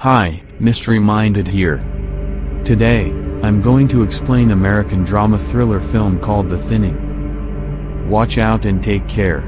Hi, mystery-minded here. Today, I'm going to explain American drama thriller film called The Thinning. Watch out and take care.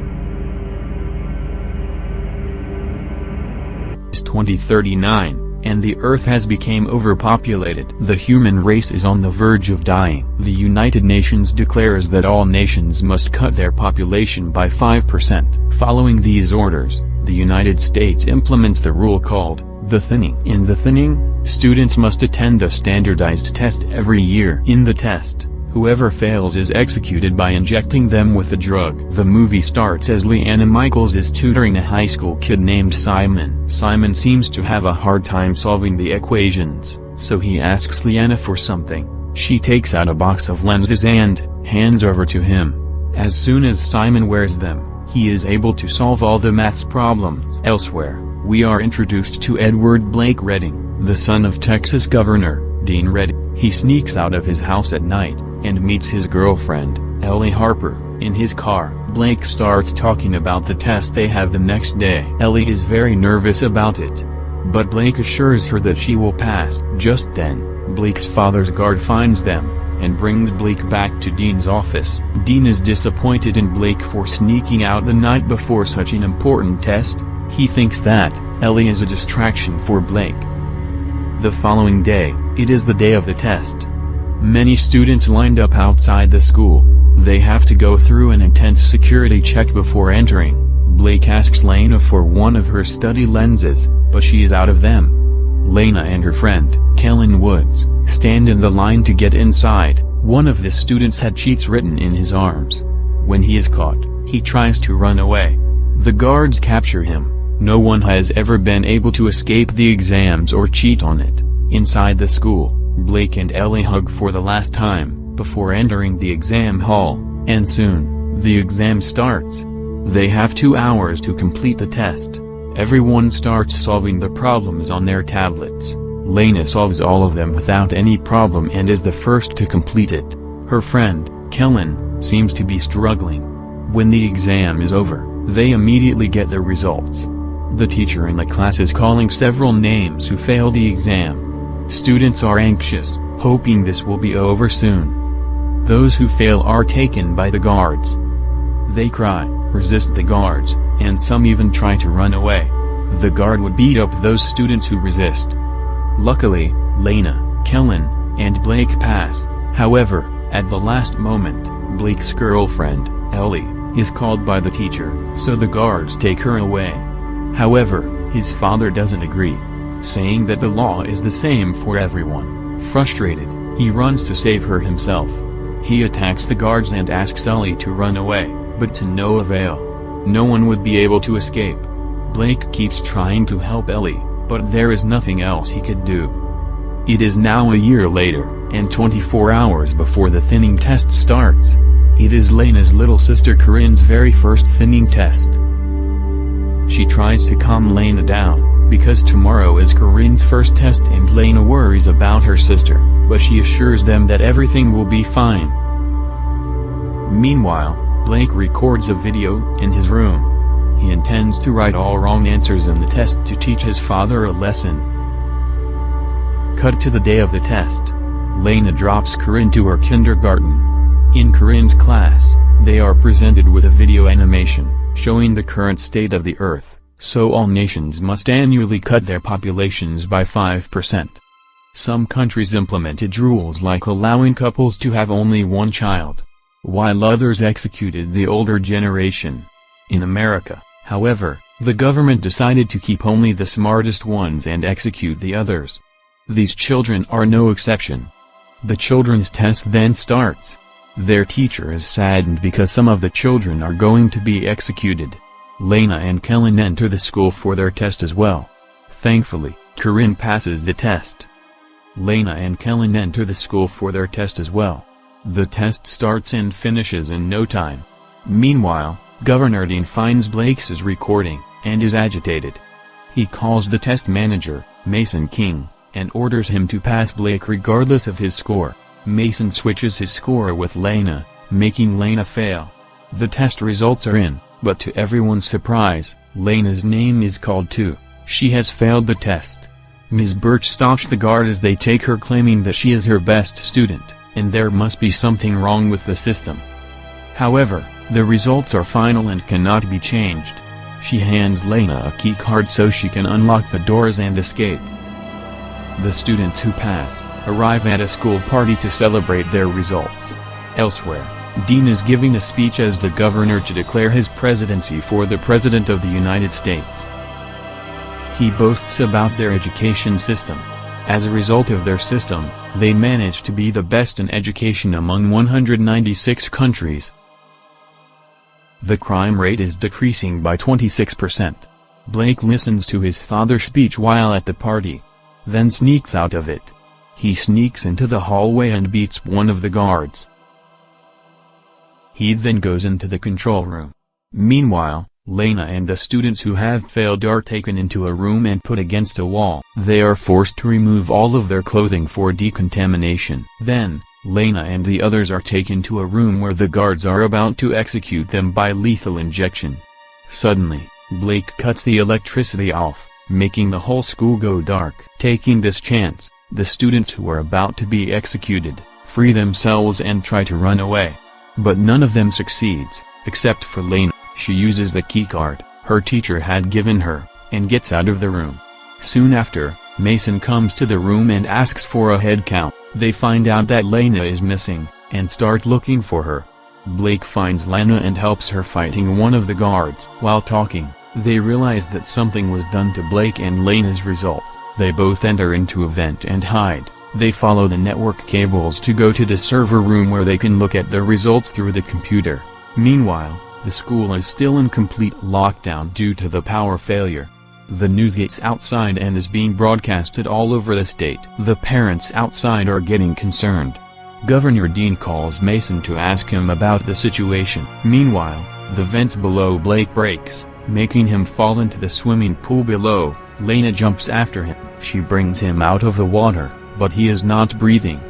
It's 2039, and the Earth has become overpopulated. The human race is on the verge of dying. The United Nations declares that all nations must cut their population by 5%. Following these orders, the United States implements the rule called The Thinning. In The Thinning, students must attend a standardized test every year. In the test, whoever fails is executed by injecting them with a drug. The movie starts as Leanna Michaels is tutoring a high school kid named Simon. Simon seems to have a hard time solving the equations, so he asks Leanna for something. She takes out a box of lenses and hands over to him. As soon as Simon wears them, he is able to solve all the maths problems. Elsewhere, we are introduced to Edward Blake Redding, the son of Texas Governor Dean Redding. He sneaks out of his house at night and meets his girlfriend, Ellie Harper, in his car. Blake starts talking about the test they have the next day. Ellie is very nervous about it, but Blake assures her that she will pass. Just then, Blake's father's guard finds them and brings Blake back to Dean's office. Dean is disappointed in Blake for sneaking out the night before such an important test. He thinks that Ellie is a distraction for Blake. The following day, it is the day of the test. Many students lined up outside the school. They have to go through an intense security check before entering. Blake asks Lena for one of her study lenses, but she is out of them. Lena and her friend, Calum Woods, stand in the line to get inside. One of the students had cheats written in his arms. When he is caught, he tries to run away. The guards capture him. No one has ever been able to escape the exams or cheat on it. Inside the school, Blake and Ellie hug for the last time, before entering the exam hall, and soon, the exam starts. They have 2 hours to complete the test. Everyone starts solving the problems on their tablets. Lena solves all of them without any problem and is the first to complete it. Her friend, Kellen, seems to be struggling. When the exam is over, they immediately get the results. The teacher in the class is calling several names who failed the exam. Students are anxious, hoping this will be over soon. Those who fail are taken by the guards. They cry, resist the guards, and some even try to run away. The guard would beat up those students who resist. Luckily, Lena, Kellen, and Blake pass. However, at the last moment, Blake's girlfriend, Ellie, is called by the teacher, so the guards take her away. However, his father doesn't agree, saying that the law is the same for everyone. Frustrated, he runs to save her himself. He attacks the guards and asks Ellie to run away, but to no avail. No one would be able to escape. Blake keeps trying to help Ellie, but there is nothing else he could do. It is now a year later, and 24 hours before the thinning test starts. It is Lena's little sister Corinne's very first thinning test. She tries to calm Lena down, because tomorrow is Corinne's first test and Lena worries about her sister, but she assures them that everything will be fine. Meanwhile, Blake records a video in his room. He intends to write all wrong answers in the test to teach his father a lesson. Cut to the day of the test. Lena drops Corinne to her kindergarten. In Corinne's class, they are presented with a video animation, showing the current state of the Earth, so all nations must annually cut their populations by 5%. Some countries implemented rules like allowing couples to have only one child, while others executed the older generation. In America, however, the government decided to keep only the smartest ones and execute the others. These children are no exception. The children's test then starts. Their teacher is saddened because some of the children are going to be executed. Lena and Kellen enter the school for their test as well. Thankfully, Corinne passes the test. Lena and Kellen enter the school for their test as well. The test starts and finishes in no time. Meanwhile, Governor Dean finds Blake's recording, and is agitated. He calls the test manager, Mason King, and orders him to pass Blake regardless of his score. Mason switches his score with Lena, making Lena fail. The test results are in, but to everyone's surprise, Lena's name is called too. She has failed the test. Ms. Birch stops the guard as they take her, claiming that she is her best student, and there must be something wrong with the system. However, the results are final and cannot be changed. She hands Lena a key card so she can unlock the doors and escape. The students who pass arrive at a school party to celebrate their results. Elsewhere, Dean is giving a speech as the governor to declare his presidency for the President of the United States. He boasts about their education system. As a result of their system, they manage to be the best in education among 196 countries. The crime rate is decreasing by 26%. Blake listens to his father's speech while at the party, then sneaks out of it. He sneaks into the hallway and beats one of the guards. He then goes into the control room. Meanwhile, Lena and the students who have failed are taken into a room and put against a wall. They are forced to remove all of their clothing for decontamination. Then, Lena and the others are taken to a room where the guards are about to execute them by lethal injection. Suddenly, Blake cuts the electricity off, making the whole school go dark. Taking this chance, the students who are about to be executed free themselves and try to run away. But none of them succeeds, except for Lena. She uses the keycard her teacher had given her, and gets out of the room. Soon after, Mason comes to the room and asks for a head count. They find out that Lena is missing, and start looking for her. Blake finds Lena and helps her fighting one of the guards. While talking, they realize that something was done to Blake and Lena's results. They both enter into a vent and hide. They follow the network cables to go to the server room where they can look at the results through the computer. Meanwhile, the school is still in complete lockdown due to the power failure. The news gets outside and is being broadcasted all over the state. The parents outside are getting concerned. Governor Dean calls Mason to ask him about the situation. Meanwhile, the vents below Blake breaks, making him fall into the swimming pool below. Lena jumps after him. She brings him out of the water, but he is not breathing.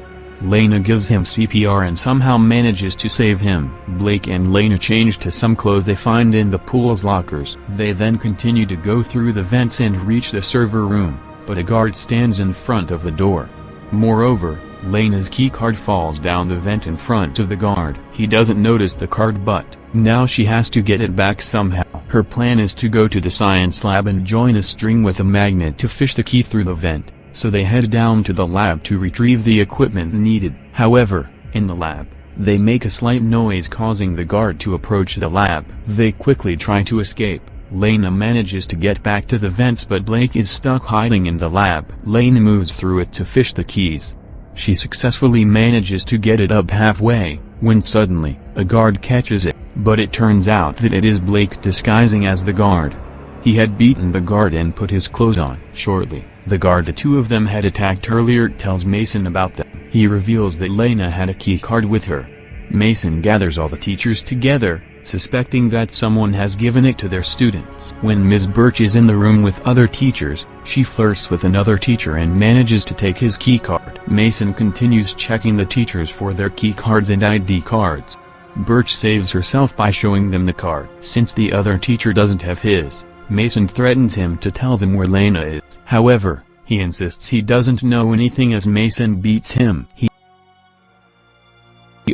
Lena gives him CPR and somehow manages to save him. Blake and Lena change to some clothes they find in the pool's lockers. They then continue to go through the vents and reach the server room, but a guard stands in front of the door. Moreover, Lena's keycard falls down the vent in front of the guard. He doesn't notice the card, but now she has to get it back somehow. Her plan is to go to the science lab and join a string with a magnet to fish the key through the vent. So they head down to the lab to retrieve the equipment needed. However, in the lab, they make a slight noise causing the guard to approach the lab. They quickly try to escape. Lena manages to get back to the vents, but Blake is stuck hiding in the lab. Lena moves through it to fish the keys. She successfully manages to get it up halfway, when suddenly, a guard catches it, but it turns out that it is Blake disguising as the guard. He had beaten the guard and put his clothes on. Shortly, the guard the two of them had attacked earlier tells Mason about them. He reveals that Lena had a key card with her. Mason gathers all the teachers together, suspecting that someone has given it to their students. When Ms. Birch is in the room with other teachers, she flirts with another teacher and manages to take his key card. Mason continues checking the teachers for their key cards and ID cards. Birch saves herself by showing them the card. Since the other teacher doesn't have his, Mason threatens him to tell them where Lena is. However, he insists he doesn't know anything as Mason beats him. He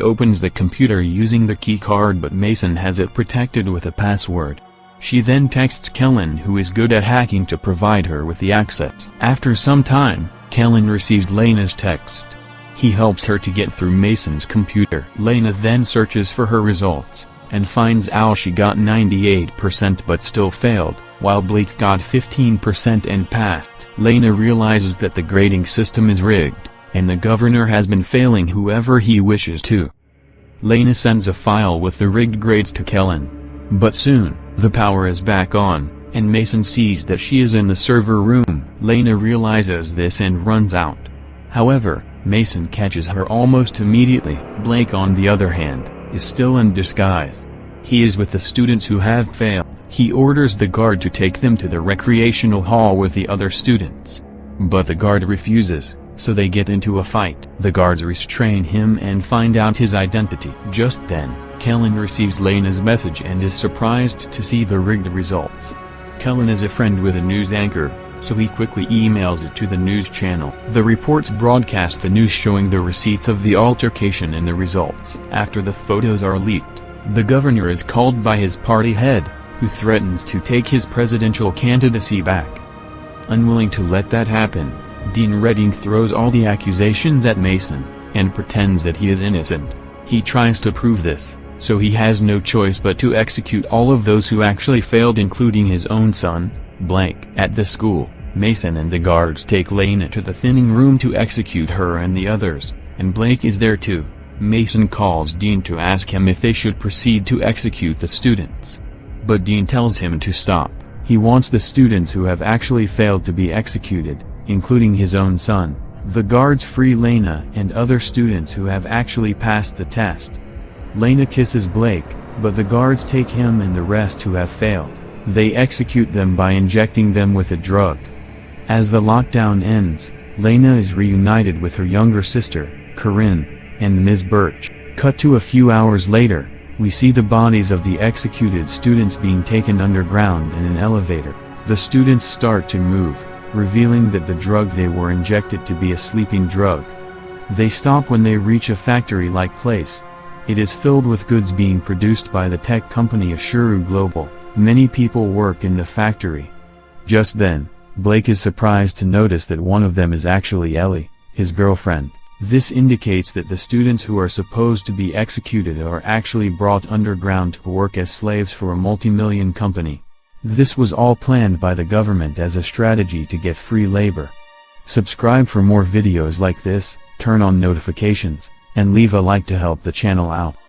opens the computer using the key card, but Mason has it protected with a password. She then texts Kellen, who is good at hacking, to provide her with the access. After some time, Kellen receives Lena's text. He helps her to get through Mason's computer. Lena then searches for her results, and finds out she got 98% but still failed, while Blake got 15% and passed. Lena realizes that the grading system is rigged, and the governor has been failing whoever he wishes to. Lena sends a file with the rigged grades to Kellen. But soon, the power is back on, and Mason sees that she is in the server room. Lena realizes this and runs out. However, Mason catches her almost immediately. Blake, on the other hand, is still in disguise. He is with the students who have failed. He orders the guard to take them to the recreational hall with the other students. But the guard refuses, so they get into a fight. The guards restrain him and find out his identity. Just then, Kellen receives Lena's message and is surprised to see the rigged results. Kellen is a friend with a news anchor, so he quickly emails it to the news channel. The reports broadcast the news showing the receipts of the altercation and the results. After the photos are leaked, the governor is called by his party head, who threatens to take his presidential candidacy back. Unwilling to let that happen, Dean Redding throws all the accusations at Mason, and pretends that he is innocent. He tries to prove this, so he has no choice but to execute all of those who actually failed, including his own son, Blake. At the school, Mason and the guards take Lena to the thinning room to execute her and the others, and Blake is there too. Mason calls Dean to ask him if they should proceed to execute the students. But Dean tells him to stop. He wants the students who have actually failed to be executed, including his own son. The guards free Lena and other students who have actually passed the test. Lena kisses Blake, but the guards take him and the rest who have failed. They execute them by injecting them with a drug. As the lockdown ends, Lena is reunited with her younger sister, Corinne, and Ms. Birch. Cut to a few hours later, we see the bodies of the executed students being taken underground in an elevator. The students start to move, revealing that the drug they were injected to be a sleeping drug. They stop when they reach a factory-like place. It is filled with goods being produced by the tech company Ashuru Global. Many people work in the factory. Just then, Blake is surprised to notice that one of them is actually Ellie, his girlfriend. This indicates that the students who are supposed to be executed are actually brought underground to work as slaves for a multi-million company. This was all planned by the government as a strategy to get free labor. Subscribe for more videos like this, turn on notifications, and leave a like to help the channel out.